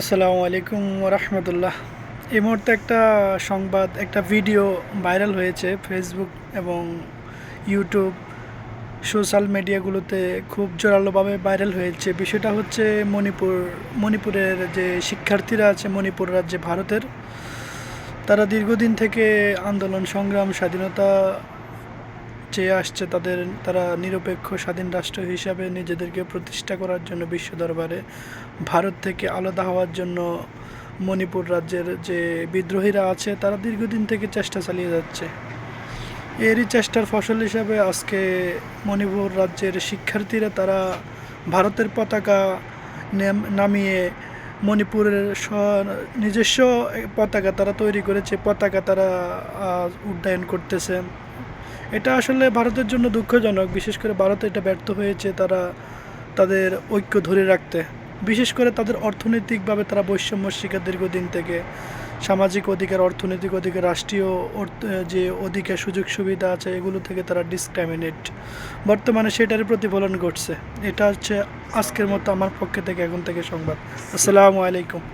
আসসালামু আলাইকুম রাহমাতুল্লাহ। এই মুহূর্তে একটা সংবাদ, একটা ভিডিও ভাইরাল হয়েছে ফেসবুক এবং ইউটিউব সোশ্যাল মিডিয়াগুলোতে খুব জোরালোভাবে ভাইরাল হয়েছে। বিষয়টা হচ্ছে মণিপুরের যে শিক্ষার্থীরা আছে মণিপুর রাজ্যে ভারতের, তারা দীর্ঘদিন থেকে আন্দোলন সংগ্রাম স্বাধীনতা চেয়ে আসছে। তারা নিরপেক্ষ স্বাধীন রাষ্ট্র হিসাবে নিজেদেরকে প্রতিষ্ঠা করার জন্য বিশ্ব দরবারে ভারত থেকে আলাদা হওয়ার জন্য মণিপুর রাজ্যের যে বিদ্রোহীরা আছে তারা দীর্ঘদিন থেকে চেষ্টা চালিয়ে যাচ্ছে। এরই চেষ্টার ফসল হিসাবে আজকে মণিপুর রাজ্যের শিক্ষার্থীরা তারা ভারতের পতাকা নামিয়ে মণিপুরের নিজস্ব পতাকা তারা তৈরি করেছে, পতাকা তারা উড্ডয়ন করতেছে। এটা আসলে ভারতের জন্য দুঃখজনক। বিশেষ করে ভারত এটা ব্যর্থ হয়েছে তারা তাদের ঐক্য ধরে রাখতে। বিশেষ করে তাদের অর্থনৈতিকভাবে তারা বৈষম্য শিকার দীর্ঘদিন থেকে। সামাজিক অধিকার, অর্থনৈতিক অধিকার, রাষ্ট্রীয় যে অধিকার সুযোগ সুবিধা আছে এগুলো থেকে তারা ডিসক্রিমিনেট। বর্তমানে সেটারই প্রতিফলন ঘটছে। এটা হচ্ছে আজকের মতো আমার পক্ষে থেকে এখন থেকে সংবাদ। আসসালামু আলাইকুম।